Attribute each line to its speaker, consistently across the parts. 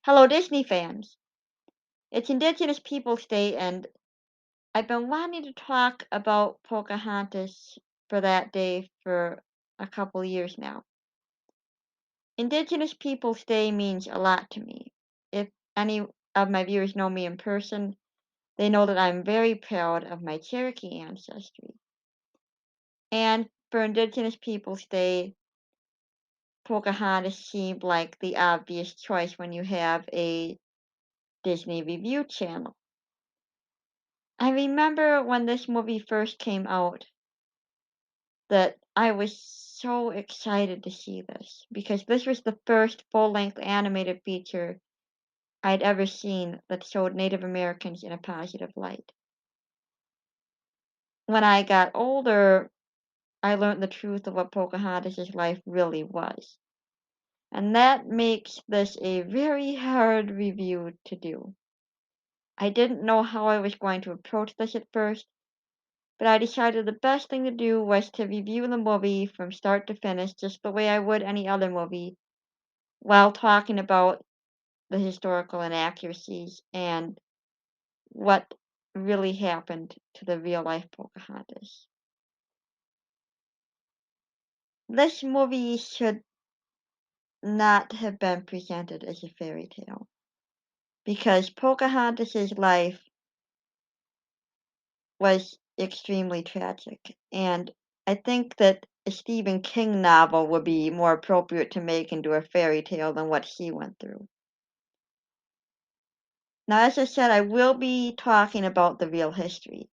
Speaker 1: Hello, Disney fans. It's Indigenous Peoples Day, and I've been wanting to talk about Pocahontas for that day for a couple years now. Indigenous Peoples Day means a lot to me. If any of my viewers know me in person, they know that I'm very proud of my Cherokee ancestry. And for Indigenous Peoples Day, Pocahontas seemed like the obvious choice when you have a Disney review channel. I remember when this movie first came out that I was so excited to see this because this was the first full-length animated feature I'd ever seen that showed Native Americans in a positive light. When I got older, I learned the truth of what Pocahontas' life really was. And that makes this a very hard review to do. I didn't know how I was going to approach this at first, but I decided the best thing to do was to review the movie from start to finish just the way I would any other movie while talking about the historical inaccuracies and what really happened to the real life Pocahontas. This movie should not have been presented as a fairy tale because Pocahontas' life was extremely tragic, and I think that a Stephen King novel would be more appropriate to make into a fairy tale than what she went through. Now, as I said, I will be talking about the real history,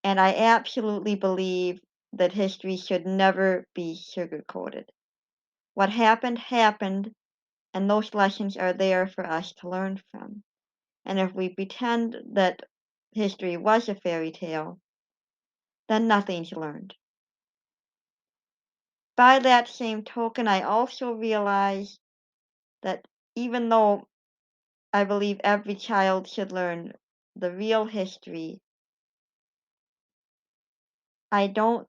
Speaker 1: and I absolutely believe that history should never be sugarcoated. What happened, happened, and those lessons are there for us to learn from. And if we pretend that history was a fairy tale, then nothing's learned. By that same token, I also realize that even though I believe every child should learn the real history, I don't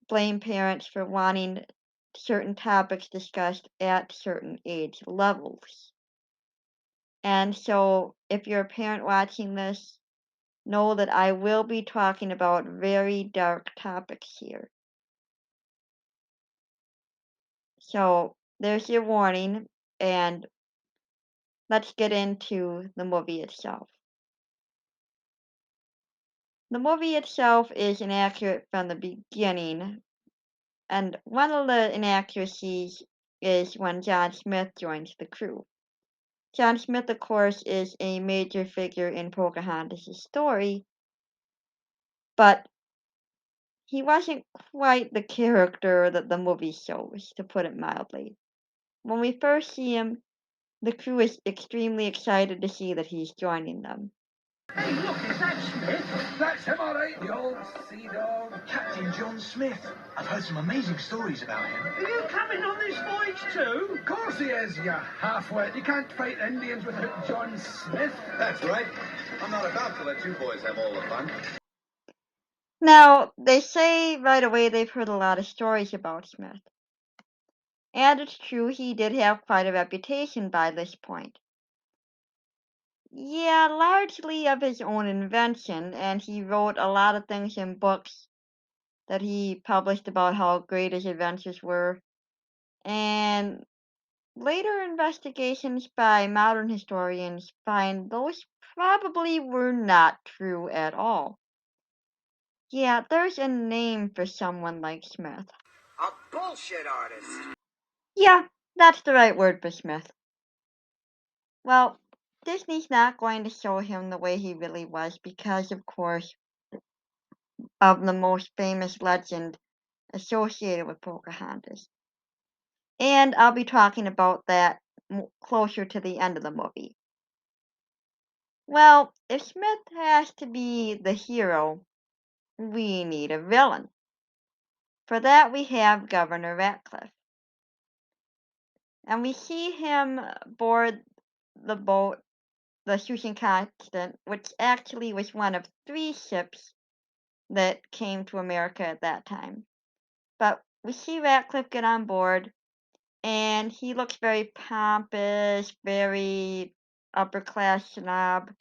Speaker 1: blame parents for wanting certain topics discussed at certain age levels. And so, if you're a parent watching this, know that I will be talking about very dark topics here. So, there's your warning, and let's get into the movie itself. The movie itself is inaccurate from the beginning, and one of the inaccuracies is when John Smith joins the crew. John Smith, of course, is a major figure in Pocahontas' story, but he wasn't quite the character that the movie shows, to put it mildly. When we first see him, the crew is extremely excited to see that he's joining them.
Speaker 2: Hey, look, is that Smith?
Speaker 3: That's him, all right, the old sea dog.
Speaker 2: Captain John Smith. I've heard some amazing stories about him.
Speaker 3: Are you coming on this voyage too? Of course he is, you half-wit. You can't fight Indians without John Smith.
Speaker 4: That's right. I'm not about to let you boys have all the fun.
Speaker 1: Now, they say right away they've heard a lot of stories about Smith. And it's true, he did have quite a reputation by this point. Yeah, largely of his own invention, and he wrote a lot of things in books that he published about how great his adventures were. And later investigations by modern historians find those probably were not true at all. Yeah, there's a name for someone like Smith.
Speaker 5: A bullshit artist.
Speaker 1: Yeah, that's the right word for Smith. Well, Disney's not going to show him the way he really was because, of course, of the most famous legend associated with Pocahontas. And I'll be talking about that closer to the end of the movie. Well, if Smith has to be the hero, we need a villain. For that, we have Governor Ratcliffe. And we see him board the boat, the Susan Constant, which actually was one of 3 ships that came to America at that time. But we see Ratcliffe get on board, and he looks very pompous, very upper class snob.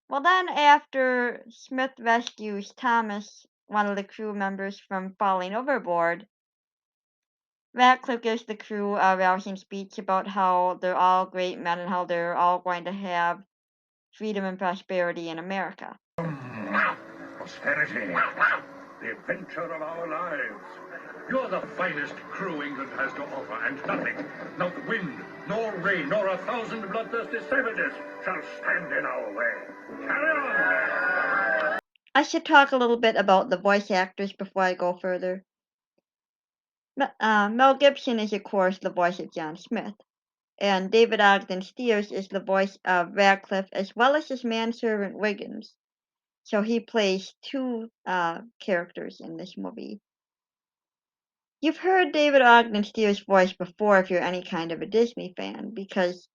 Speaker 1: Well, then, after Smith rescues Thomas, one of the crew members, from falling overboard, Ratcliffe gives the crew a rousing speech about how they're all great men and how they're all going to have freedom and prosperity in America.
Speaker 3: Prosperity. The adventure of our lives. You're the finest crew England has to offer, and nothing, not wind, nor rain, nor 1,000 bloodthirsty savages shall stand in our way. Carry on!
Speaker 1: I should talk a little bit about the voice actors before I go further. Mel Gibson is, of course, the voice of John Smith, and David Ogden Stiers is the voice of Ratcliffe as well as his manservant Wiggins. So he plays two characters in this movie. You've heard David Ogden Stiers' voice before if you're any kind of a Disney fan, because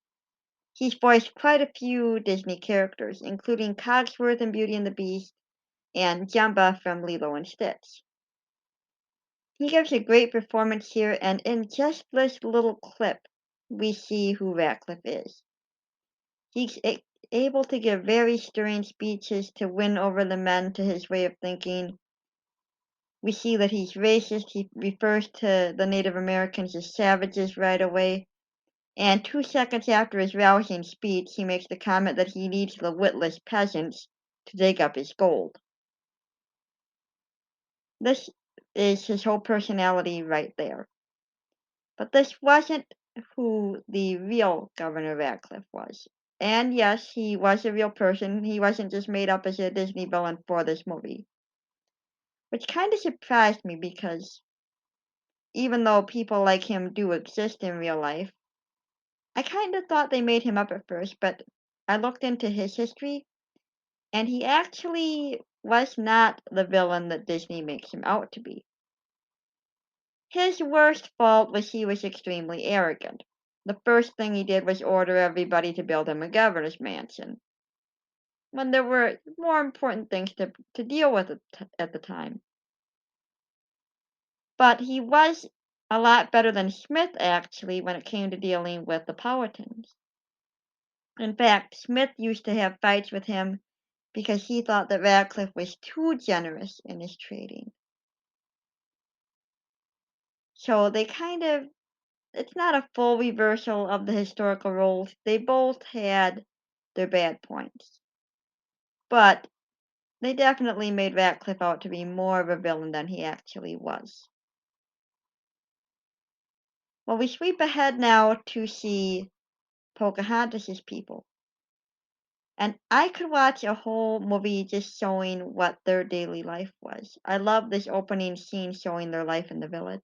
Speaker 1: he's voiced quite a few Disney characters, including Cogsworth in Beauty and the Beast and Jumba from Lilo and Stitch. He gives a great performance here, and in just this little clip, we see who Ratcliffe is. He's able to give very stirring speeches to win over the men to his way of thinking. We see that he's racist. He refers to the Native Americans as savages right away. And 2 seconds after his rousing speech, he makes the comment that he needs the witless peasants to dig up his gold. This is his whole personality right there. But this wasn't who the real Governor Ratcliffe was. And yes, he was a real person. He wasn't just made up as a Disney villain for this movie. Which kind of surprised me because even though people like him do exist in real life, I kind of thought they made him up at first, but I looked into his history, and he actually was not the villain that Disney makes him out to be. His worst fault was he was extremely arrogant. The first thing he did was order everybody to build him a governor's mansion, when there were more important things to deal with at the time. But he was a lot better than Smith, actually, when it came to dealing with the Powhatans. In fact, Smith used to have fights with him because he thought that Radcliffe was too generous in his trading. So they kind of, it's not a full reversal of the historical roles. They both had their bad points. But they definitely made Ratcliffe out to be more of a villain than he actually was. Well, we sweep ahead now to see Pocahontas' people. And I could watch a whole movie just showing what their daily life was. I love this opening scene showing their life in the village.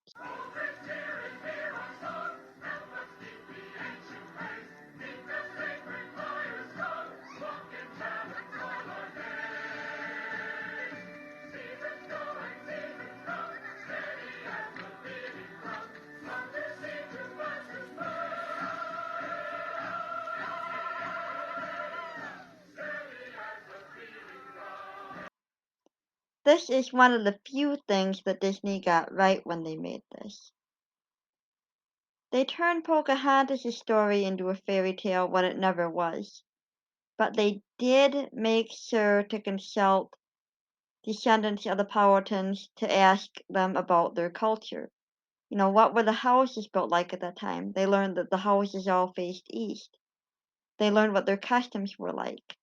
Speaker 1: This is one of the few things that Disney got right when they made this. They turned Pocahontas' story into a fairy tale when it never was, but they did make sure to consult descendants of the Powhatans to ask them about their culture. You know, what were the houses built like at that time? They learned that the houses all faced east. They learned what their customs were like.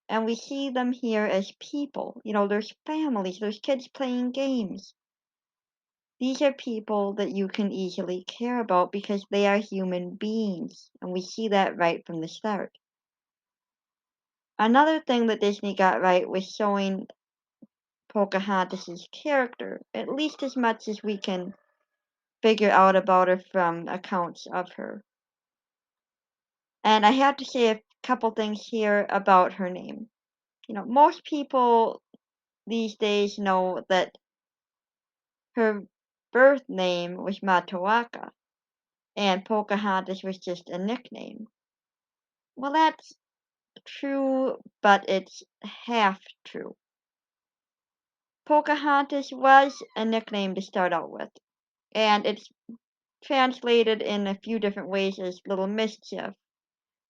Speaker 1: And we see them here as people. You know, there's families, there's kids playing games. These are people that you can easily care about because they are human beings. And we see that right from the start. Another thing that Disney got right was showing Pocahontas' character, at least as much as we can figure out about her from accounts of her. And I have to say a couple things here about her name. You know, most people these days know that her birth name was Matoaka, and Pocahontas was just a nickname. Well, that's true, but it's half true. Pocahontas was a nickname to start out with, and it's translated in a few different ways as Little Mischief,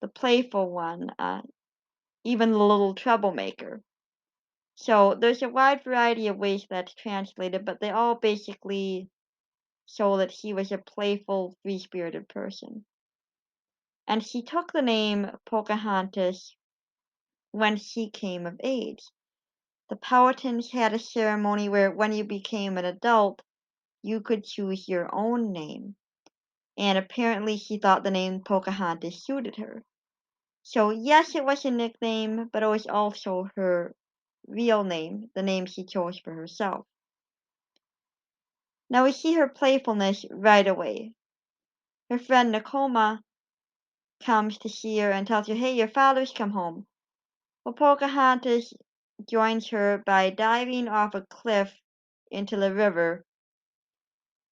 Speaker 1: the playful one, even the little troublemaker. So there's a wide variety of ways that's translated, but they all basically show that he was a playful, free-spirited person. And she took the name Pocahontas when she came of age. The Puritans had a ceremony where when you became an adult, you could choose your own name. And apparently she thought the name Pocahontas suited her. So yes, it was a nickname, but it was also her real name, the name she chose for herself. Now we see her playfulness right away. Her friend Nakoma comes to see her and tells her, "Hey, your father's come home." Well, Pocahontas joins her by diving off a cliff into the river.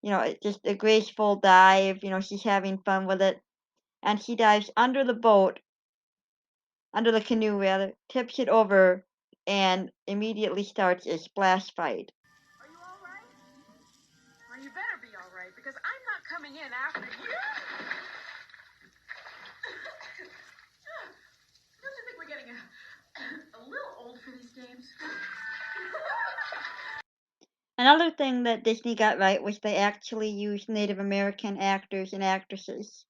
Speaker 1: It's just a graceful dive. She's having fun with it. And she dives under the boat, under the canoe rather, tips it over, and immediately starts a splash fight.
Speaker 6: Are you all right? Well, you better be all right because I'm not coming in after you. Don't you think we're getting a little old for these games?
Speaker 1: Another thing that Disney got right was they actually used Native American actors and actresses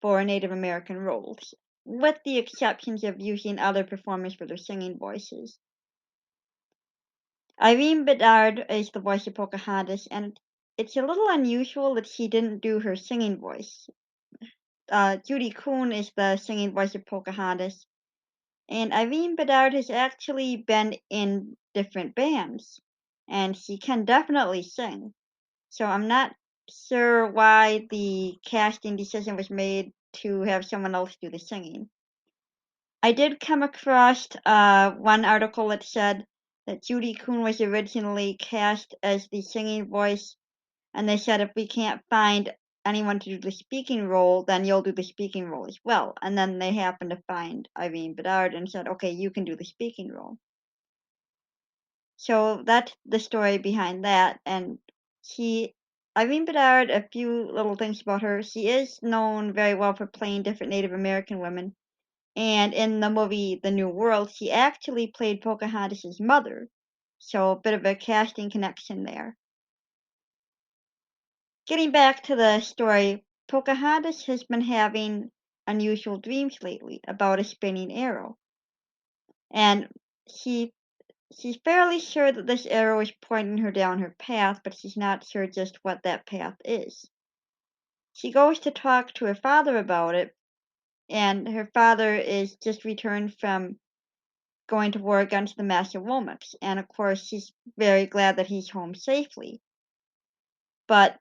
Speaker 1: for Native American roles, with the exceptions of using other performers for their singing voices. Irene Bedard is the voice of Pocahontas, and it's a little unusual that she didn't do her singing voice. Judy Kuhn is the singing voice of Pocahontas, and Irene Bedard has actually been in different bands, and she can definitely sing. So I'm not sure why the casting decision was made to have someone else do the singing. I did come across one article that said that Judy Kuhn was originally cast as the singing voice, and they said if we can't find anyone to do the speaking role, then you'll do the speaking role as well. And then they happened to find Irene Bedard and said, okay, you can do the speaking role. So that's the story behind that. And Irene Bedard, a few little things about her. She is known very well for playing different Native American women. And in the movie The New World, she actually played Pocahontas' mother. So a bit of a casting connection there. Getting back to the story, Pocahontas has been having unusual dreams lately about a spinning arrow. And she she's fairly sure that this arrow is pointing her down her path, but she's not sure just what that path is. She goes to talk to her father about it, and her father is just returned from going to war against the Massachusetts, and of course she's very glad that he's home safely. But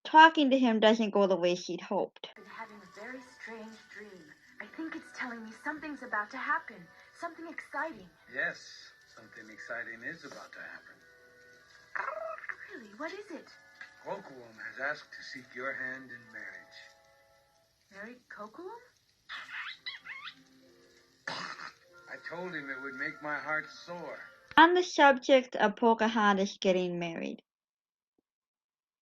Speaker 1: talking to him doesn't go the way she'd hoped.
Speaker 6: I've been having a very strange dream. I think it's telling me something's about to happen. Something exciting.
Speaker 2: Yes, something exciting is about to happen.
Speaker 6: Really? What is it?
Speaker 2: Rokuum has asked to seek your hand in marriage.
Speaker 6: Marry Kokulum?
Speaker 2: I told him it would make my heart soar.
Speaker 1: On the subject of Pocahontas getting married,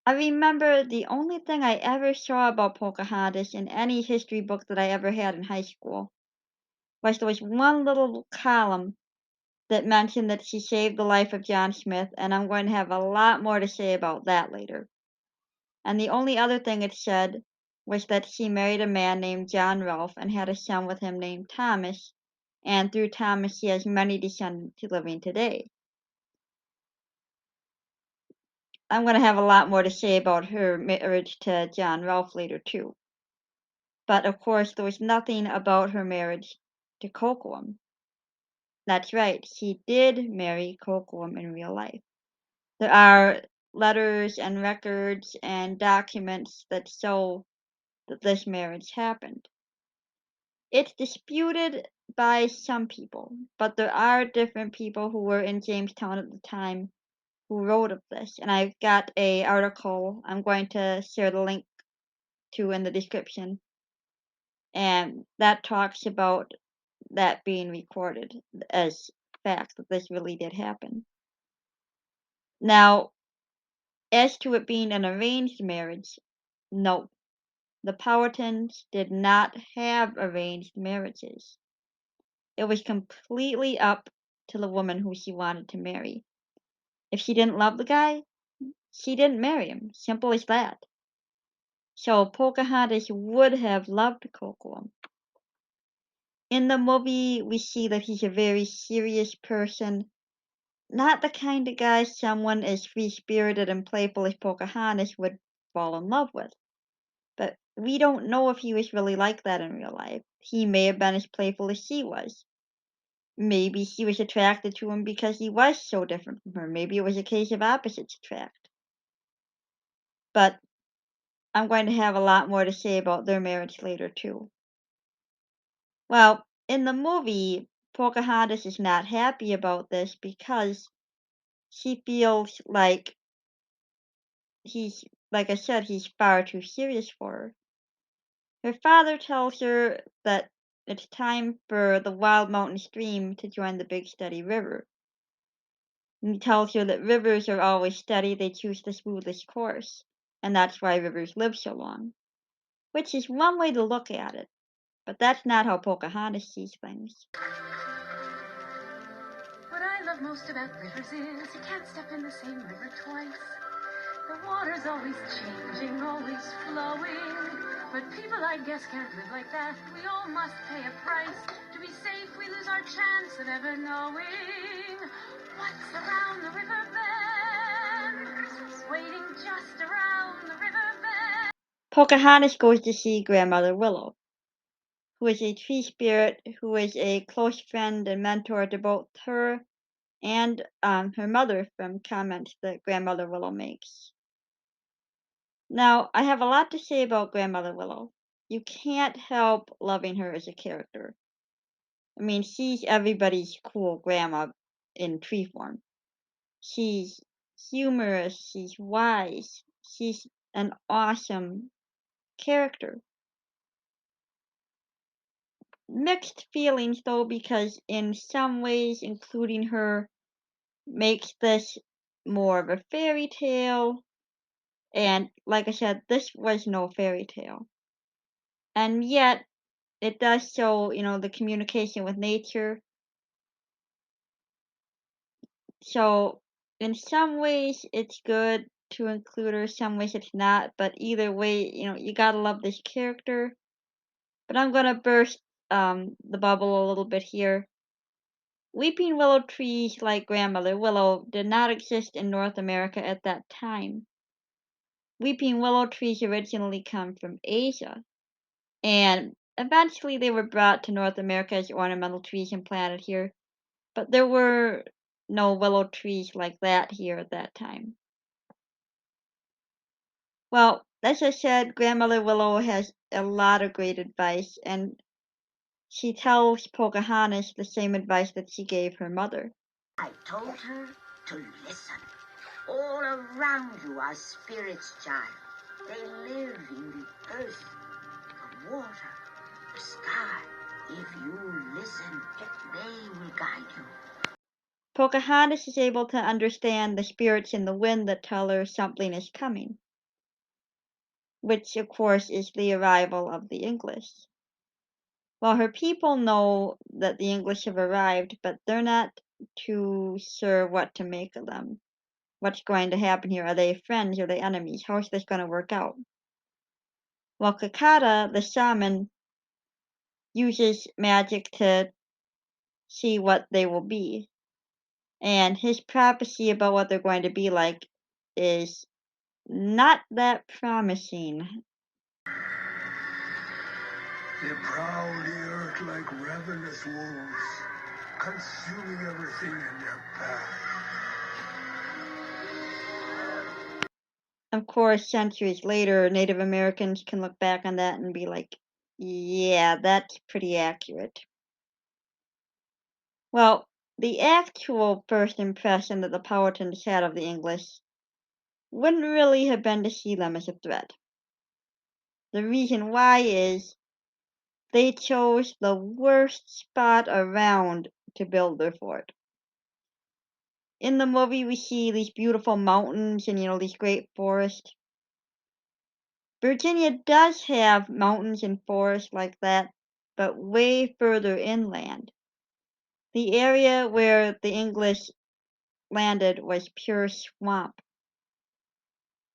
Speaker 1: I remember the only thing I ever saw about Pocahontas in any history book that I ever had in high school was there was one little column that mentioned that she saved the life of John Smith, and I'm going to have a lot more to say about that later. And the only other thing it said was that she married a man named John Rolfe and had a son with him named Thomas, and through Thomas she has many descendants living today. I'm going to have a lot more to say about her marriage to John Rolfe later too. But of course there was nothing about her marriage to Coquitlam. That's right, she did marry Coquitlam in real life. There are letters and records and documents that show that this marriage happened. It's disputed by some people, but there are different people who were in Jamestown at the time who wrote of this. And I've got a article I'm going to share the link to in the description. And that talks about that being recorded as fact that this really did happen. Now, as to it being an arranged marriage, No, the Powhatans did not have arranged marriages. It was completely up to the woman who she wanted to marry. If she didn't love the guy, she didn't marry him. Simple as that. So Pocahontas would have loved Kocoum. In the movie, we see that he's a very serious person, not the kind of guy someone as free-spirited and playful as Pocahontas would fall in love with. But we don't know if he was really like that in real life. He may have been as playful as she was. Maybe she was attracted to him because he was so different from her. Maybe it was a case of opposites attract. But I'm going to have a lot more to say about their marriage later, too. Well, in the movie, Pocahontas is not happy about this because she feels like like I said, he's far too serious for her. Her father tells her that it's time for the Wild Mountain Stream to join the Big Steady River. And he tells her that rivers are always steady, they choose the smoothest course, and that's why rivers live so long. Which is one way to look at it, but that's not how Pocahontas sees things.
Speaker 6: What I love most about rivers is you can't step in the same river twice. The water's always changing, always flowing. But people, I guess, can't live like that. We all must pay a price. To be safe, we lose our chance of ever knowing what's around the river bend. Waiting just around the river bend.
Speaker 1: Pocahontas goes to see Grandmother Willow, who is a tree spirit who is a close friend and mentor to both her and her mother from comments that Grandmother Willow makes. Now, I have a lot to say about Grandmother Willow. You can't help loving her as a character. I mean, she's everybody's cool grandma in tree form. She's humorous, she's wise, she's an awesome character. Mixed feelings though, because in some ways including her makes this more of a fairy tale, and like I said, this was no fairy tale. And yet it does show, the communication with nature. So in some ways it's good to include her, some ways it's not, but either way, you gotta love this character. But I'm gonna burst the bubble a little bit here. Weeping willow trees like Grandmother Willow did not exist in North America at that time. Weeping willow trees originally come from Asia, and eventually they were brought to North America as ornamental trees and planted here, but there were no willow trees like that here at that time. Well, as I said, Grandmother Willow has a lot of great advice, and she tells Pocahontas the same advice that she gave her mother.
Speaker 7: I told her to listen. All around you are spirits, child. They live in the earth, the water, the sky. If you listen, they will guide you.
Speaker 1: Pocahontas is able to understand the spirits in the wind that tell her something is coming, which of course is the arrival of the English. Well, her people know that the English have arrived, but they're not too sure what to make of them. What's going to happen here? Are they friends? Are they enemies? How is this going to work out? Well, Kakata, the shaman, uses magic to see what they will be. And his prophecy about what they're going to be like is not that promising.
Speaker 2: They prowl the earth like ravenous wolves, consuming everything in their path.
Speaker 1: Of course, centuries later, Native Americans can look back on that and be like, yeah, that's pretty accurate. Well, the actual first impression that the Powhatans had of the English wouldn't really have been to see them as a threat. The reason why is they chose the worst spot around to build their fort. In the movie, we see these beautiful mountains and, these great forests. Virginia does have mountains and forests like that, but way further inland. The area where the English landed was pure swamp.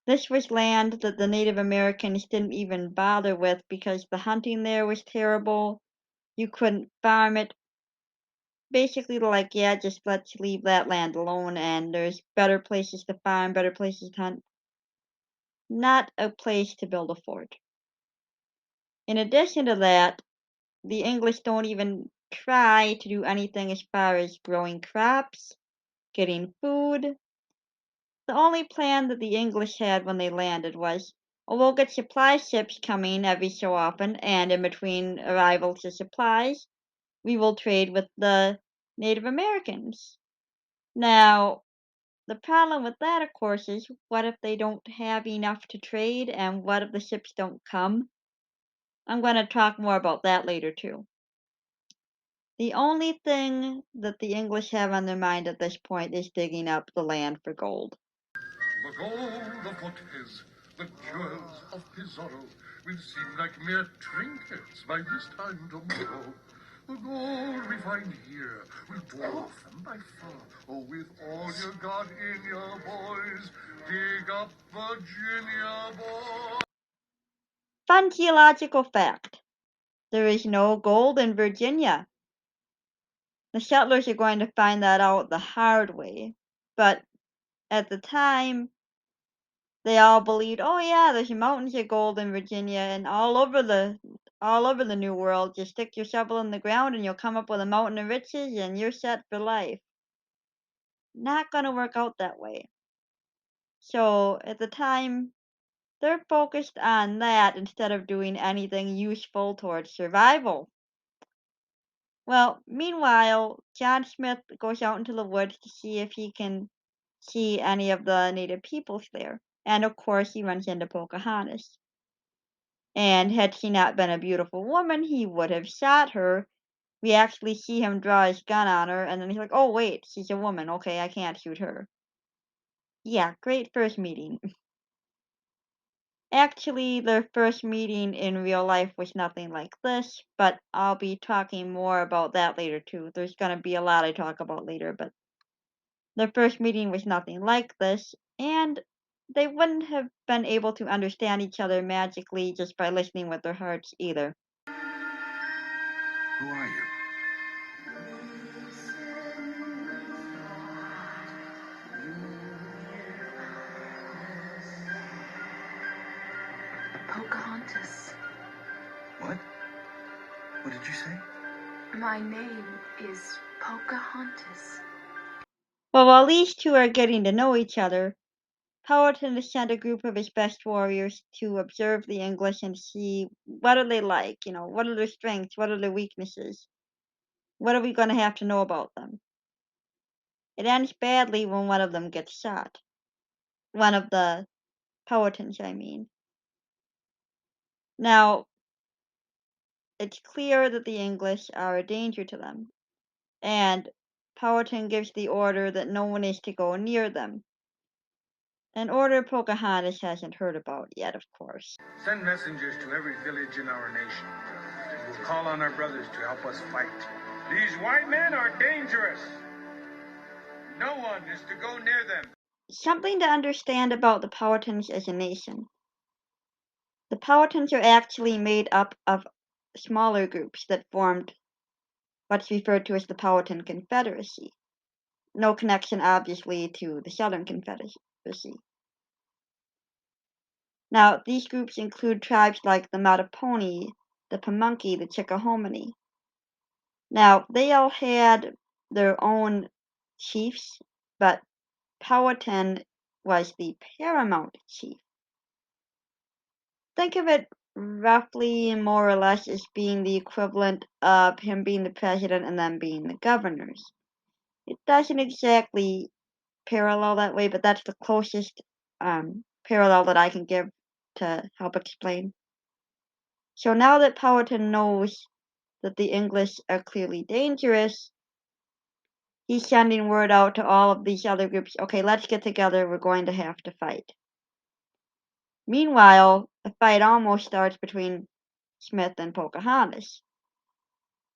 Speaker 1: This was land that the Native Americans didn't even bother with because the hunting there was terrible. You couldn't farm it. Basically, they're like, yeah, just let's leave that land alone, and there's better places to farm, better places to hunt. Not a place to build a fort. In addition to that, the English don't even try to do anything as far as growing crops, getting food. The only plan that the English had when they landed was, oh, we'll get supply ships coming every so often, and in between arrivals of supplies, we will trade with the Native Americans. Now, the problem with that, of course, is what if they don't have enough to trade, and what if the ships don't come? I'm going to talk more about that later, too. The only thing that the English have on their mind at this point is digging up the land for gold.
Speaker 3: The gold of Cortez, the jewels of Pizarro, will seem like mere trinkets by this time tomorrow. The gold we find here will dwarf them by far. Oh, with all you got in your boys, dig up Virginia, boy.
Speaker 1: Fun geological fact. There is no gold in Virginia. The settlers are going to find that out the hard way. But at the time, they all believed, oh yeah, there's mountains of gold in Virginia and all over the New World. Just stick your shovel in the ground and you'll come up with a mountain of riches and you're set for life. Not gonna work out that way. So at the time, they're focused on that instead of doing anything useful towards survival. Well, meanwhile, John Smith goes out into the woods to see if he can see any of the native peoples there. And of course, he runs into Pocahontas. And had she not been a beautiful woman, he would have shot her. We actually see him draw his gun on her, and then he's like, oh, wait, she's a woman. Okay, I can't shoot her. Yeah, great first meeting. Actually, their first meeting in real life was nothing like this, but I'll be talking more about that later too. There's going to be a lot I talk about later, but their first meeting was nothing like this, and they wouldn't have been able to understand each other magically just by listening with their hearts either.
Speaker 4: Who are you?
Speaker 6: Pocahontas.
Speaker 4: What? What did you say?
Speaker 6: My name is Pocahontas.
Speaker 1: Well, while these two are getting to know each other, Powhatan has sent a group of his best warriors to observe the English and see what are they like, what are their strengths, what are their weaknesses, what are we going to have to know about them. It ends badly when one of them gets shot. One of the Powhatans, I mean. Now, it's clear that the English are a danger to them, and Powhatan gives the order that no one is to go near them. An order Pocahontas hasn't heard about yet, of course.
Speaker 2: Send messengers to every village in our nation. We'll call on our brothers to help us fight. These white men are dangerous. No one is to go near them.
Speaker 1: Something to understand about the Powhatans as a nation. The Powhatans are actually made up of smaller groups that formed what's referred to as the Powhatan Confederacy. No connection, obviously, to the Southern Confederacy. Now, these groups include tribes like the Mattapony, the Pamunkey, the Chickahominy. Now, they all had their own chiefs, but Powhatan was the paramount chief. Think of it roughly more or less as being the equivalent of him being the president and them being the governors. It doesn't exactly parallel that way, but that's the closest parallel that I can give to help explain. So now that Powhatan knows that the English are clearly dangerous, he's sending word out to all of these other groups, okay, let's get together, we're going to have to fight. Meanwhile, The fight almost starts between Smith and Pocahontas.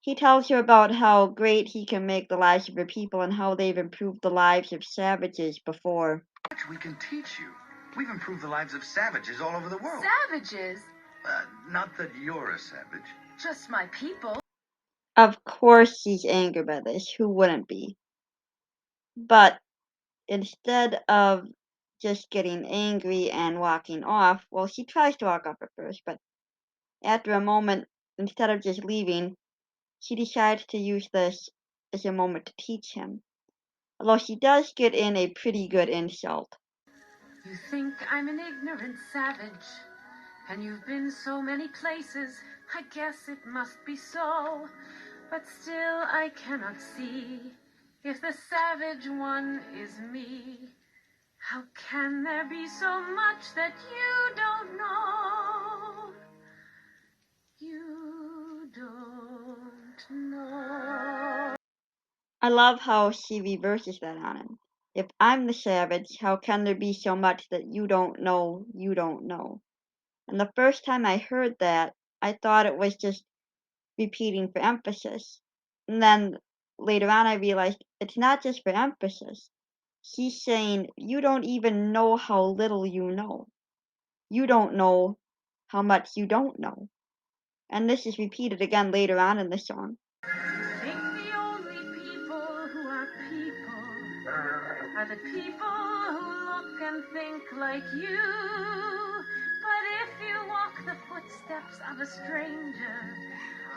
Speaker 1: He tells her about how great he can make the lives of her people and how they've improved the lives of savages before.
Speaker 4: We can teach you. We've improved the lives of savages all over the world.
Speaker 6: Savages?
Speaker 4: Not that you're a savage.
Speaker 6: Just my people.
Speaker 1: Of course she's angered by this, who wouldn't be? But instead of just getting angry and walking off, well, she tries to walk off at first, but after a moment, instead of just leaving, she decides to use this as a moment to teach him. Although she does get in a pretty good insult.
Speaker 6: You think I'm an ignorant savage, and you've been so many places, I guess it must be so. But still I cannot see if the savage one is me. How can there be so much that you don't know? You don't know.
Speaker 1: I love how she reverses that on him. If I'm the savage, how can there be so much that you don't know, you don't know? And the first time I heard that, I thought it was just repeating for emphasis. And then later on, I realized it's not just for emphasis. She's saying, you don't even know how little you know. You don't know how much you don't know. And this is repeated again later on in the song.
Speaker 6: Think the only people who are people are the people who look and think like you. But if you walk the footsteps of a stranger,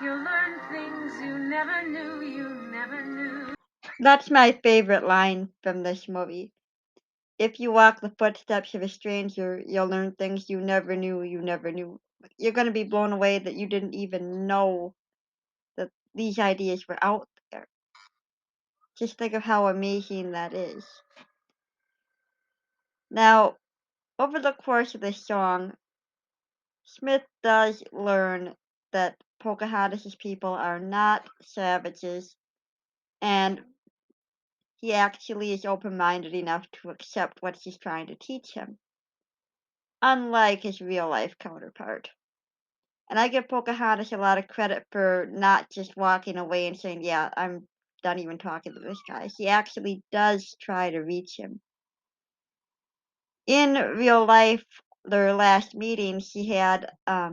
Speaker 6: you'll learn things you never knew, you never knew.
Speaker 1: That's my favorite line from this movie. If you walk the footsteps of a stranger, you'll learn things you never knew, you never knew. You're going to be blown away that you didn't even know that these ideas were out there. Just think of how amazing that is. Now, over the course of this song, Smith does learn that Pocahontas' people are not savages, and he actually is open minded enough to accept what she's trying to teach him, unlike his real life counterpart. And I give Pocahontas a lot of credit for not just walking away and saying, yeah, I'm done even talking to this guy. She actually does try to reach him. In real life, their last meeting, she had a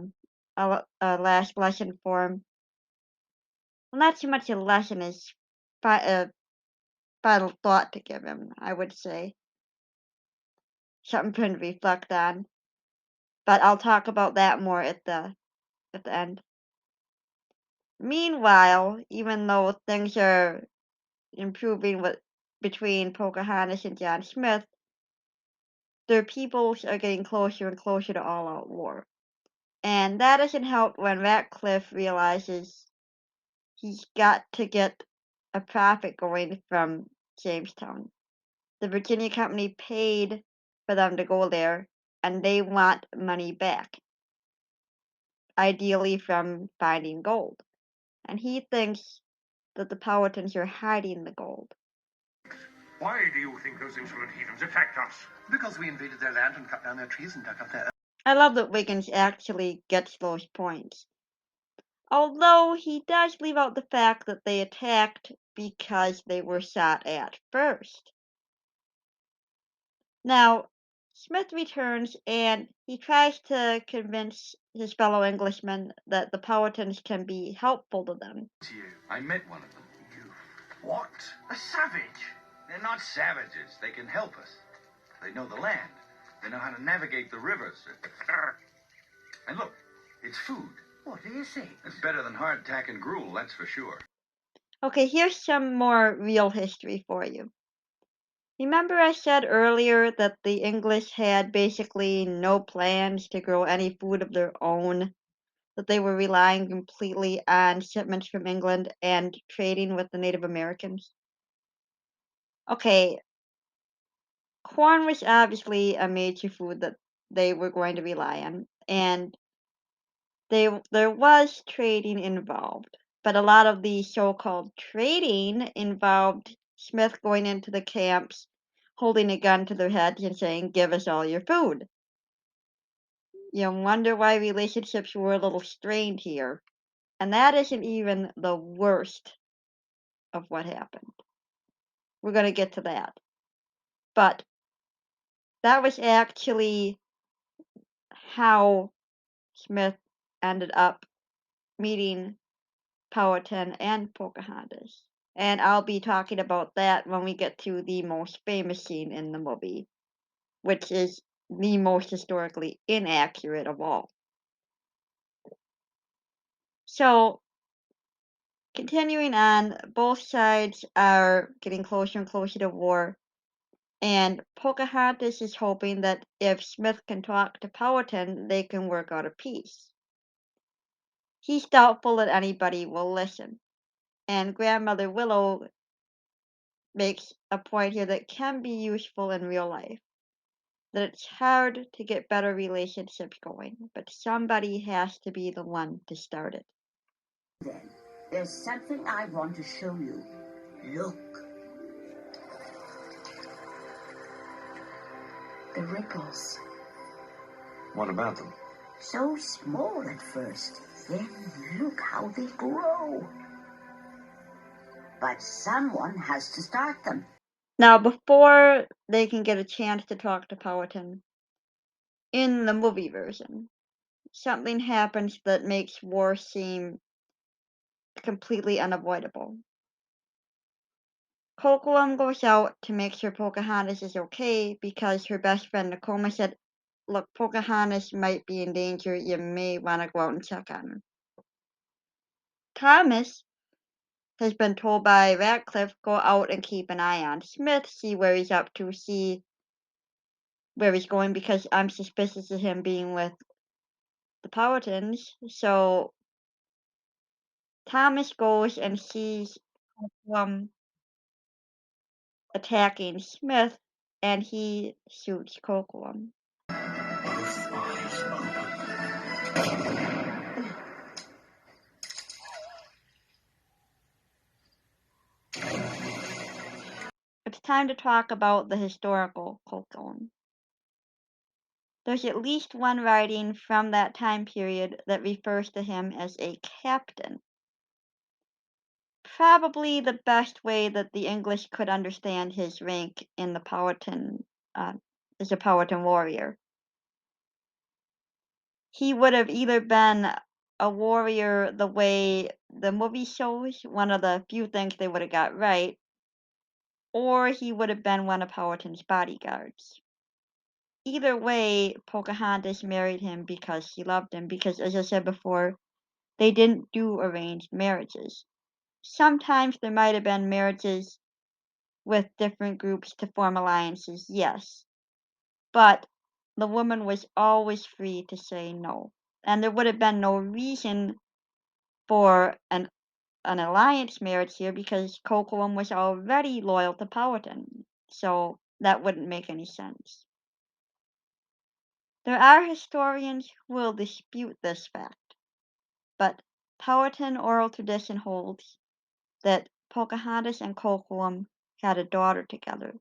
Speaker 1: last lesson for him. Well, not so much a lesson as a final thought to give him, I would say. Something for him to reflect on. But I'll talk about that more at the end. Meanwhile, even though things are improving between Pocahontas and John Smith, their peoples are getting closer and closer to all-out war. And that doesn't help when Ratcliffe realizes he's got to get a profit going from Jamestown. The Virginia Company paid for them to go there, and they want money back, ideally from finding gold. And he thinks that the Powhatans are hiding the gold.
Speaker 3: Why do you think those insolent heathens attacked us?
Speaker 4: Because we invaded their land and cut down their trees and dug up their...
Speaker 1: I love that Wiggins actually gets those points. Although he does leave out the fact that they attacked because they were shot at first. Now, Smith returns and he tries to convince his fellow Englishmen that the Powhatans can be helpful to them.
Speaker 4: I met one of them. You...
Speaker 3: What? A savage?
Speaker 4: They're not savages. They can help us. They know the land. They know how to navigate the rivers. And look, it's food.
Speaker 5: What is it?
Speaker 4: It's better than hardtack and gruel, that's for sure.
Speaker 1: Okay, here's some more real history for you. Remember I said earlier that the English had basically no plans to grow any food of their own, that they were relying completely on shipments from England and trading with the Native Americans? Okay, corn was obviously a major food that they were going to rely on, and there was trading involved, but a lot of the so-called trading involved Smith going into the camps, holding a gun to their heads and saying, "Give us all your food." You wonder why relationships were a little strained here. And that isn't even the worst of what happened. We're going to get to that. But that was actually how Smith ended up meeting Powhatan and Pocahontas. And I'll be talking about that when we get to the most famous scene in the movie, which is the most historically inaccurate of all. So, continuing on, both sides are getting closer and closer to war, and Pocahontas is hoping that if Smith can talk to Powhatan, they can work out a peace. He's doubtful that anybody will listen, and Grandmother Willow makes a point here that can be useful in real life. That it's hard to get better relationships going, but somebody has to be the one to start it.
Speaker 7: Then, there's something I want to show you. Look. The ripples.
Speaker 4: What about them?
Speaker 7: So small at first. Then look how they grow. But someone has to start them.
Speaker 1: Now, before they can get a chance to talk to Powhatan, in the movie version, something happens that makes war seem completely unavoidable. Coquelin goes out to make sure Pocahontas is okay because her best friend Nakoma said, "Look, Pocahontas might be in danger. You may want to go out and check on her." Thomas has been told by Ratcliffe, "Go out and keep an eye on Smith, see where he's up to, see where he's going, because I'm suspicious of him being with the Powhatans." So Thomas goes and sees attacking Smith, and he shoots Coquelin.
Speaker 7: Both eyes open.
Speaker 1: It's time to talk about the historical Coquelin. There's at least one writing from that time period that refers to him as a captain. Probably the best way that the English could understand his rank in the Powhatan as a Powhatan warrior. He would have either been a warrior the way the movie shows, one of the few things they would have got right, or he would have been one of Powhatan's bodyguards. Either way, Pocahontas married him because she loved him, because, as I said before, they didn't do arranged marriages. Sometimes there might have been marriages with different groups to form alliances, yes, but the woman was always free to say no. And there would have been no reason for an alliance marriage here because Coquelin was already loyal to Powhatan, so that wouldn't make any sense. There are historians who will dispute this fact, but Powhatan oral tradition holds that Pocahontas and Coquelin had a daughter together.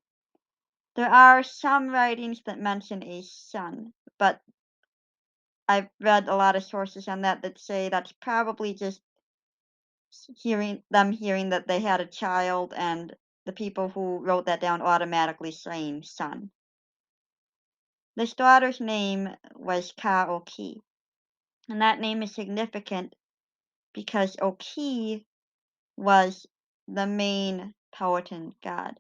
Speaker 1: There are some writings that mention a son, but I've read a lot of sources on that say that's probably just hearing that they had a child, and the people who wrote that down automatically saying son. This daughter's name was Ka-Oki, and that name is significant because Oki was the main Powhatan god,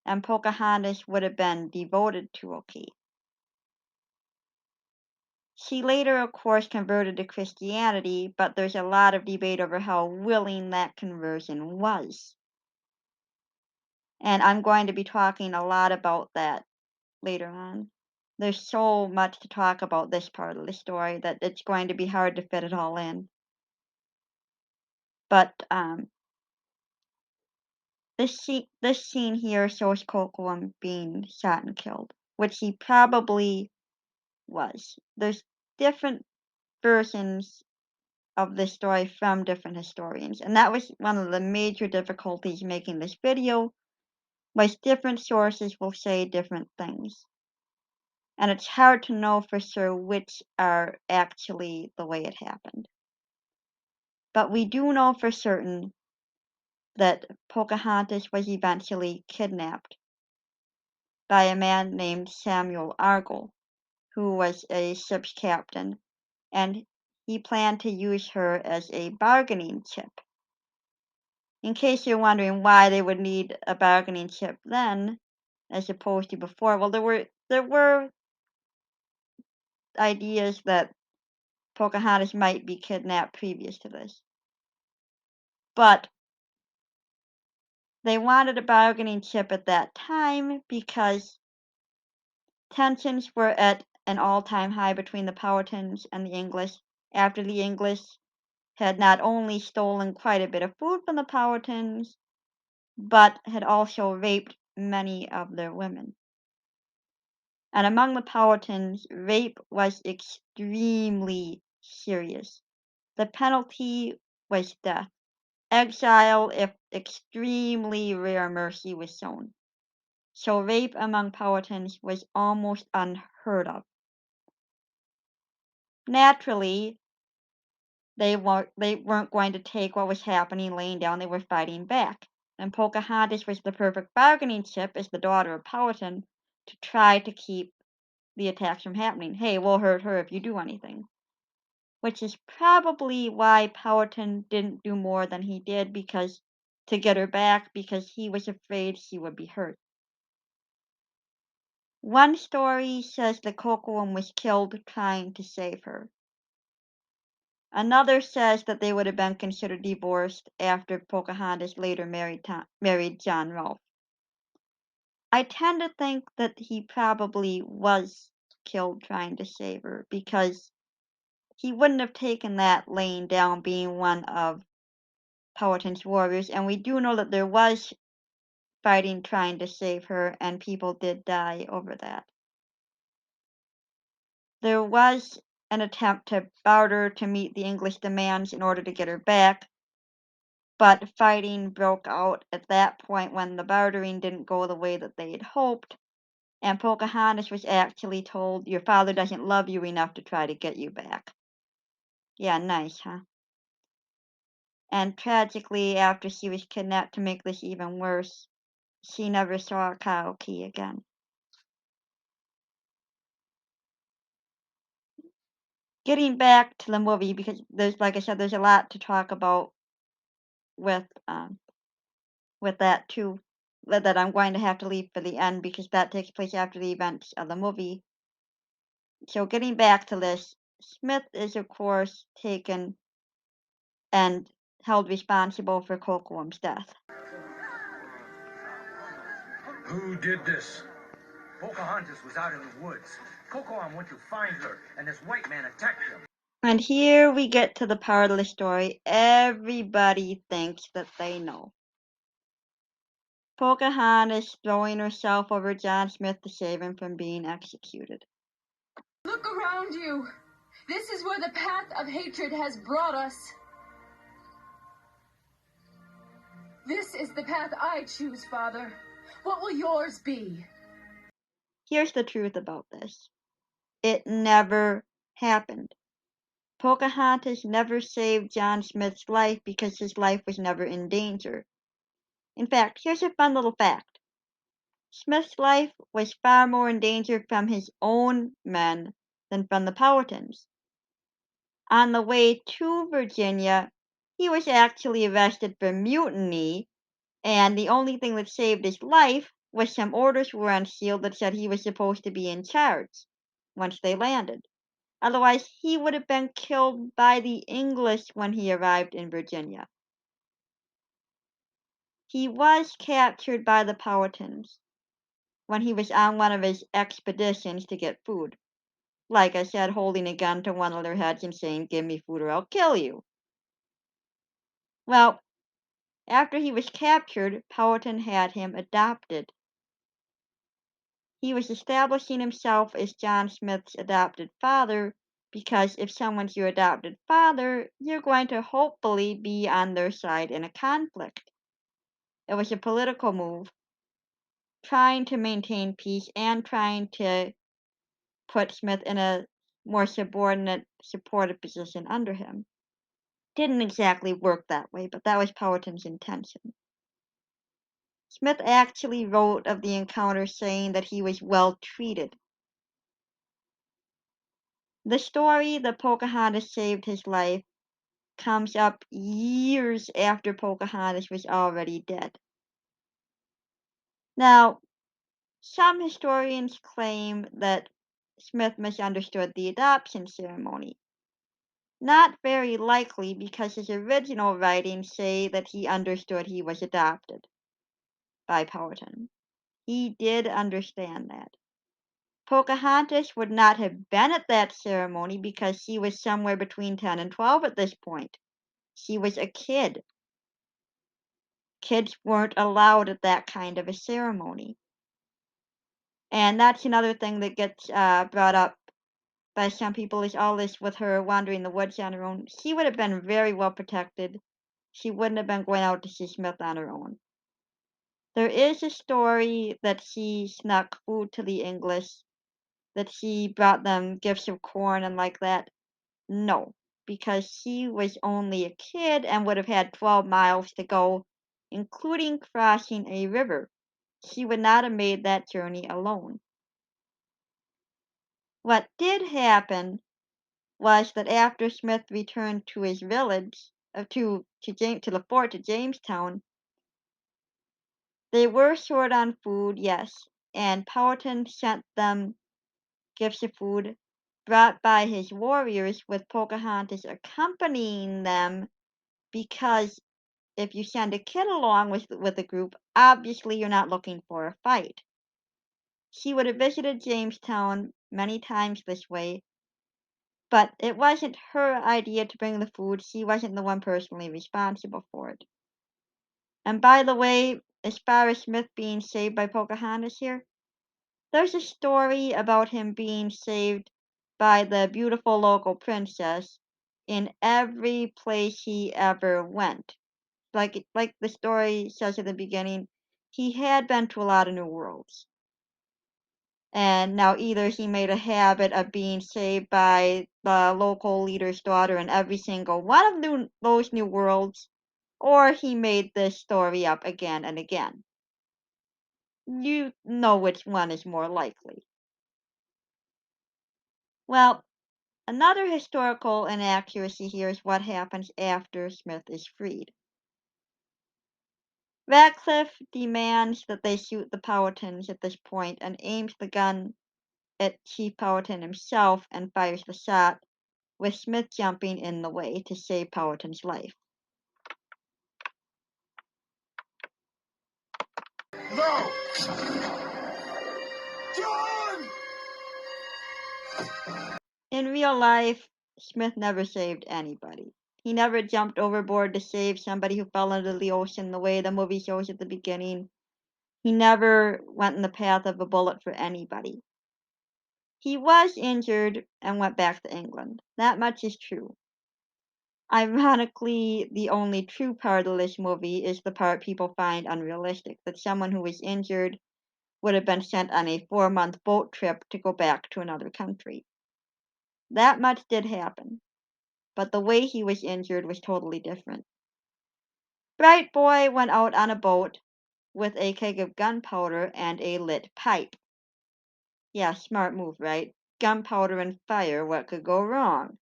Speaker 1: and Pocahontas would have been devoted to Oki. She later, of course, converted to Christianity, but there's a lot of debate over how willing that conversion was. And I'm going to be talking a lot about that later on. There's so much to talk about this part of the story that it's going to be hard to fit it all in. But this scene here shows Coquelin being shot and killed, which he probably was. There's different versions of this story from different historians, and that was one of the major difficulties making this video, was different sources will say different things. and it's hard to know for sure which are actually the way it happened. But we do know for certain that Pocahontas was eventually kidnapped by a man named Samuel Argall, who was a ship's captain, and he planned to use her as a bargaining chip. In case you're wondering why they would need a bargaining chip then, as opposed to before, well, there were ideas that Pocahontas might be kidnapped previous to this, but they wanted a bargaining chip at that time because tensions were at an all-time high between the Powhatans and the English after the English had not only stolen quite a bit of food from the Powhatans, but had also raped many of their women. And among the Powhatans, rape was extremely serious. The penalty was death, exile if extremely rare mercy was shown. So rape among Powhatans was almost unheard of. Naturally, they weren't going to take what was happening laying down, they were fighting back. And Pocahontas was the perfect bargaining chip as the daughter of Powhatan to try to keep the attacks from happening. Hey, we'll hurt her if you do anything. Which is probably why Powhatan didn't do more than he did because to get her back because he was afraid she would be hurt. One story says the Kocoum was killed trying to save her. Another says that they would have been considered divorced after Pocahontas later married John Rolfe. I tend to think that he probably was killed trying to save her because he wouldn't have taken that laying down being one of Powhatan's warriors, and we do know that there was fighting trying to save her, and people did die over that. There was an attempt to barter to meet the English demands in order to get her back, but fighting broke out at that point when the bartering didn't go the way that they had hoped, and Pocahontas was actually told, "Your father doesn't love you enough to try to get you back." Yeah, nice, huh? And tragically, after she was kidnapped to make this even worse, she never saw Kyle Key again. Getting back to the movie, because there's, like I said, there's a lot to talk about with that too, that I'm going to have to leave for the end because that takes place after the events of the movie. So getting back to this, Smith is of course taken and held responsible for Kocoum's death.
Speaker 2: Who did this? Pocahontas was out in the woods. Cocoam went to find her, and this white man attacked him.
Speaker 1: And here we get to the part of the story everybody thinks that they know. Pocahontas throwing herself over John Smith to save him from being executed.
Speaker 6: Look around you. This is where the path of hatred has brought us. This is the path I choose, Father. What will yours be?
Speaker 1: Here's the truth about this. It never happened. Pocahontas never saved John Smith's life because his life was never in danger. In fact, here's a fun little fact. Smith's life was far more in danger from his own men than from the Powhatans. On the way to Virginia, he was actually arrested for mutiny, and the only thing that saved his life was some orders were unsealed that said he was supposed to be in charge once they landed. Otherwise, he would have been killed by the English when he arrived in Virginia. He was captured by the Powhatans when he was on one of his expeditions to get food. Like I said, holding a gun to one of their heads and saying, "Give me food or I'll kill you." Well, after he was captured, Powhatan had him adopted. He was establishing himself as John Smith's adopted father because if someone's your adopted father, you're going to hopefully be on their side in a conflict. It was a political move, trying to maintain peace and trying to put Smith in a more subordinate, supportive position under him. Didn't exactly work that way, but that was Powhatan's intention. Smith actually wrote of the encounter saying that he was well treated. The story that Pocahontas saved his life comes up years after Pocahontas was already dead. Now, some historians claim that Smith misunderstood the adoption ceremony. Not very likely because his original writings say that he understood he was adopted by Powhatan. He did understand that. Pocahontas would not have been at that ceremony because she was somewhere between 10 and 12 at this point. She was a kid. Kids weren't allowed at that kind of a ceremony. And that's another thing that gets brought up by some people is all this with her wandering the woods on her own. She would have been very well protected. She wouldn't have been going out to see Smith on her own. There is a story that she snuck food to the English, that she brought them gifts of corn and like that. No, because she was only a kid and would have had 12 miles to go, including crossing a river. She would not have made that journey alone. What did happen was that after Smith returned to his village, to the fort to Jamestown, they were short on food, yes, and Powhatan sent them gifts of food brought by his warriors, with Pocahontas accompanying them, because if you send a kid along with a group, obviously you're not looking for a fight. She would have visited Jamestown many times this way, but it wasn't her idea to bring the food. She wasn't the one personally responsible for it. And by the way, as far as Smith being saved by Pocahontas here, there's a story about him being saved by the beautiful local princess in every place he ever went. Like the story says at the beginning, he had been to a lot of new worlds. And now either he made a habit of being saved by the local leader's daughter in every single one of those new worlds, or he made this story up again and again. You know which one is more likely. Well, another historical inaccuracy here is what happens after Smith is freed. Radcliffe demands that they shoot the Powhatans at this point and aims the gun at Chief Powhatan himself and fires the shot, with Smith jumping in the way to save Powhatan's life.
Speaker 2: No! John!
Speaker 1: In real life, Smith never saved anybody. He never jumped overboard to save somebody who fell into the ocean the way the movie shows at the beginning. He never went in the path of a bullet for anybody. He was injured and went back to England. That much is true. Ironically, the only true part of this movie is the part people find unrealistic, that someone who was injured would have been sent on a 4-month boat trip to go back to another country. That much did happen, but the way he was injured was totally different. Bright Boy went out on a boat with a keg of gunpowder and a lit pipe. Yeah, smart move, right? Gunpowder and fire, what could go wrong?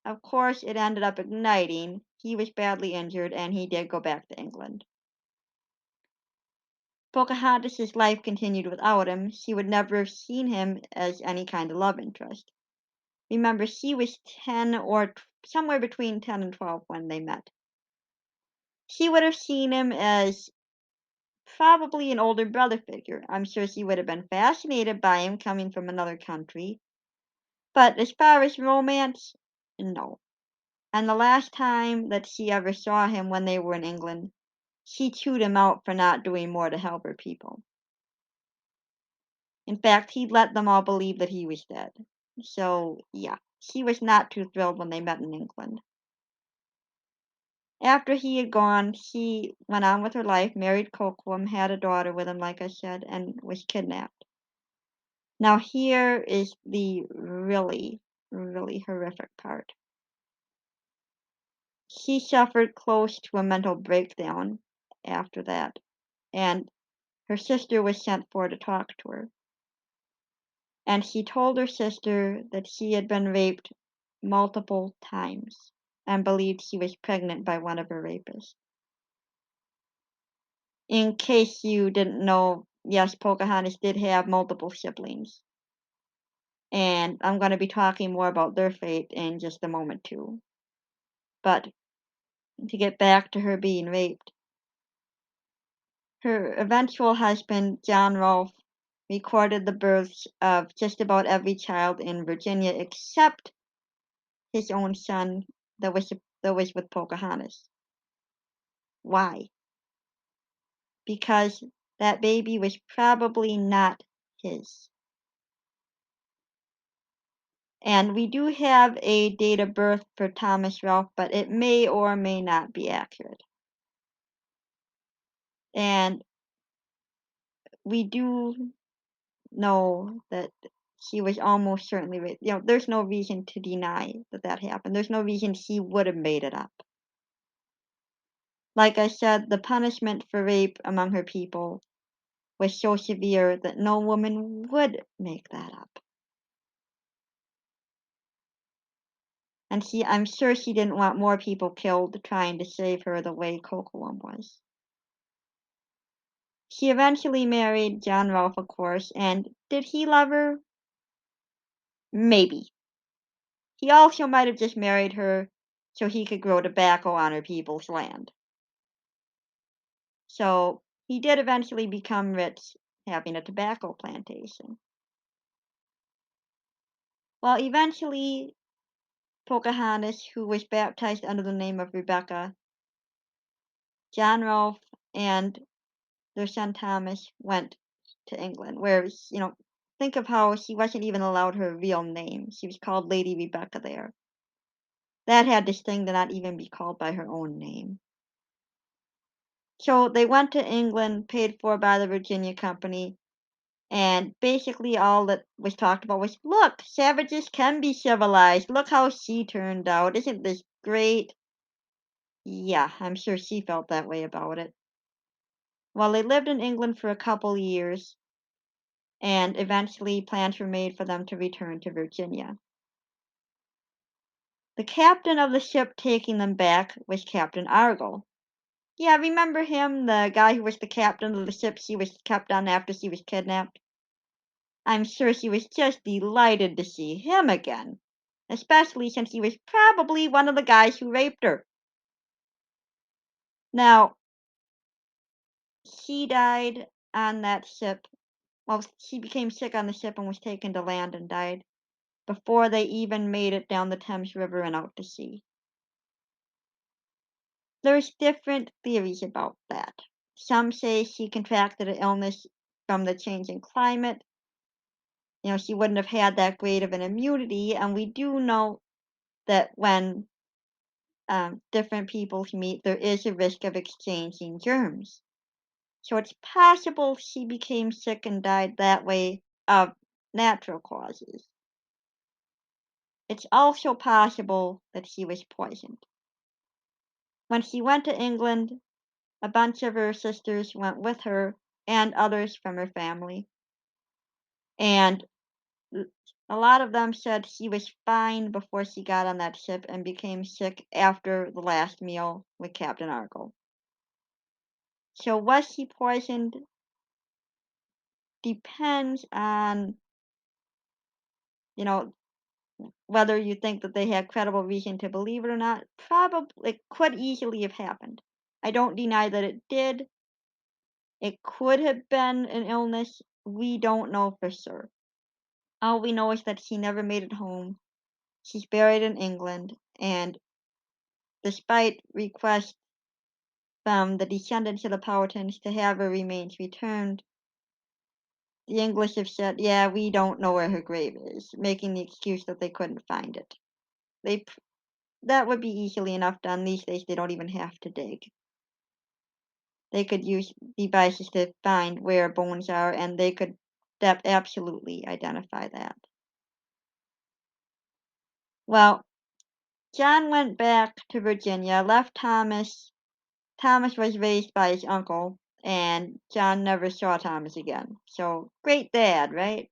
Speaker 1: Of course, it ended up igniting. He was badly injured, and he did go back to England. Pocahontas' life continued without him. She would never have seen him as any kind of love interest. Remember, she was 10 or somewhere between 10 and 12 when they met. She would have seen him as probably an older brother figure. I'm sure she would have been fascinated by him coming from another country. But as far as romance, no. And the last time that she ever saw him when they were in England, she chewed him out for not doing more to help her people. In fact, he let them all believe that he was dead. So, yeah, she was not too thrilled when they met in England. After he had gone, she went on with her life, married Coquitlam, had a daughter with him, like I said, and was kidnapped. Now here is the really, really horrific part. She suffered close to a mental breakdown after that, and her sister was sent for to talk to her. And she told her sister that she had been raped multiple times and believed she was pregnant by one of her rapists. In case you didn't know, yes, Pocahontas did have multiple siblings. And I'm going to be talking more about their fate in just a moment, too. But to get back to her being raped, her eventual husband, John Rolfe, recorded the births of just about every child in Virginia except his own son that was with Pocahontas. Why? Because that baby was probably not his. And we do have a date of birth for Thomas Rolfe, but it may or may not be accurate. And we do know that he was almost certainly raped. There's no reason to deny that that happened. There's no reason he would have made it up. Like I said, the punishment for rape among her people was so severe that no woman would make that up. And I'm sure she didn't want more people killed trying to save her the way Coquelin was. She eventually married John Rolfe, of course, and did he love her? Maybe. He also might have just married her so he could grow tobacco on her people's land. So he did eventually become rich having a tobacco plantation. Well, eventually, Pocahontas, who was baptized under the name of Rebecca, John Rolfe, and their son Thomas went to England, where, think of how she wasn't even allowed her real name. She was called Lady Rebecca there. That had this thing to not even be called by her own name. So they went to England, paid for by the Virginia Company, and basically all that was talked about was, look, savages can be civilized. Look how she turned out. Isn't this great? Yeah, I'm sure she felt that way about it. Well, they lived in England for a couple years, and eventually plans were made for them to return to Virginia. The captain of the ship taking them back was Captain Argall. Yeah, remember him, the guy who was the captain of the ship she was kept on after she was kidnapped? I'm sure she was just delighted to see him again, especially since he was probably one of the guys who raped her. Now, she died on that ship. Well, she became sick on the ship and was taken to land and died before they even made it down the Thames River and out to sea. There's different theories about that. Some say she contracted an illness from the changing climate. She wouldn't have had that great of an immunity, and we do know that when different peoples meet, there is a risk of exchanging germs. So it's possible she became sick and died that way of natural causes. It's also possible that she was poisoned. When she went to England, a bunch of her sisters went with her and others from her family. And a lot of them said she was fine before she got on that ship and became sick after the last meal with Captain Argall. So was she poisoned? Depends on, you know, whether you think that they had credible reason to believe it or not. Probably, it could easily have happened. I don't deny that it did. It could have been an illness. We don't know for sure. All we know is that she never made it home. She's buried in England, and despite requests from the descendants of the Powhatans to have her remains returned, the English have said, yeah, we don't know where her grave is, making the excuse that they couldn't find it. They That would be easily enough done. These days they don't even have to dig. They could use devices to find where bones are, and they could absolutely identify that. Well, John went back to Virginia, left Thomas. Thomas was raised by his uncle, and John never saw Thomas again. So, great dad, right?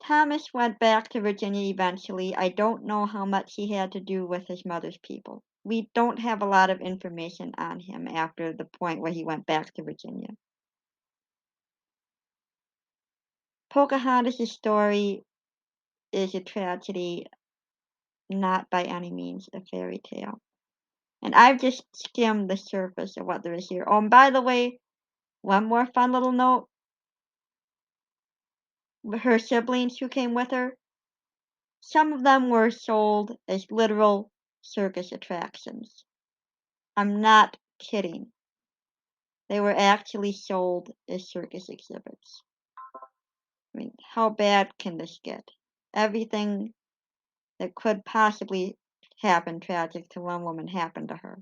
Speaker 1: Thomas went back to Virginia eventually. I don't know how much he had to do with his mother's people. We don't have a lot of information on him after the point where he went back to Virginia. Pocahontas' story is a tragedy, not by any means a fairy tale. And I've just skimmed the surface of what there is here. Oh, and by the way, one more fun little note. Her siblings who came with her, some of them were sold as literal circus attractions. I'm not kidding. They were actually sold as circus exhibits. I mean, how bad can this get? Everything that could possibly happen tragic to one woman happened to her.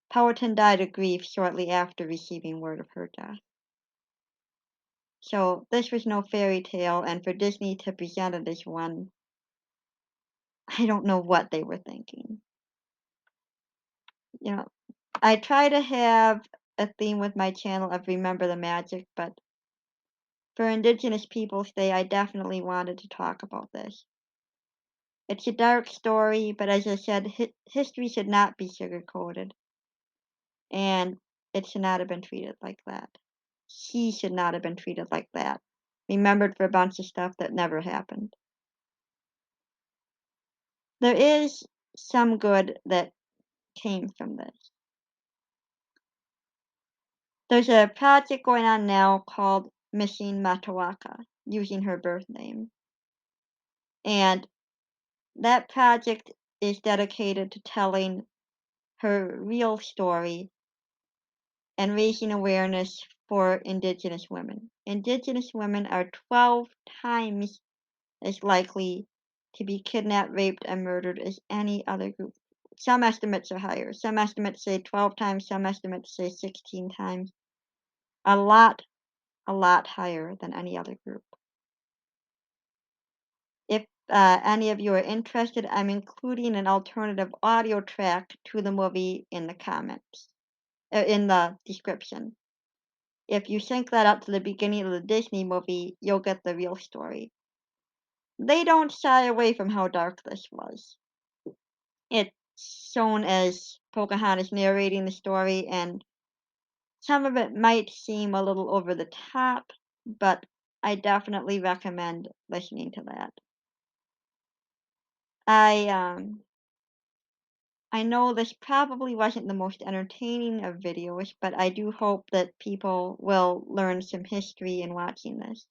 Speaker 1: Powhatan died of grief shortly after receiving word of her death. So this was no fairy tale, and for Disney to present it as one, I don't know what they were thinking. You know, I try to have a theme with my channel of Remember the Magic, but for Indigenous Peoples Day, I definitely wanted to talk about this. It's a dark story, but as I said, history should not be sugar-coated, and it should not have been treated like that. She should not have been treated like that, remembered for a bunch of stuff that never happened. There is some good that came from this. There's a project going on now called Missing Matawaka, using her birth name. And that project is dedicated to telling her real story and raising awareness for Indigenous women. Indigenous women are 12 times as likely to be kidnapped, raped, and murdered as any other group. Some estimates are higher. Some estimates say 12 times, some estimates say 16 times. A lot higher than any other group. If any of you are interested, I'm including an alternative audio track to the movie in the comments, in the description. If you sync that up to the beginning of the Disney movie, you'll get the real story. They don't shy away from how dark this was. It's shown as Pocahontas narrating the story, and some of it might seem a little over the top, but I definitely recommend listening to that. I know this probably wasn't the most entertaining of videos, but I do hope that people will learn some history in watching this.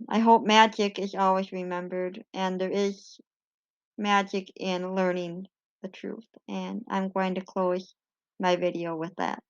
Speaker 1: I hope magic is always remembered, and there is magic in learning the truth. And I'm going to close my video with that.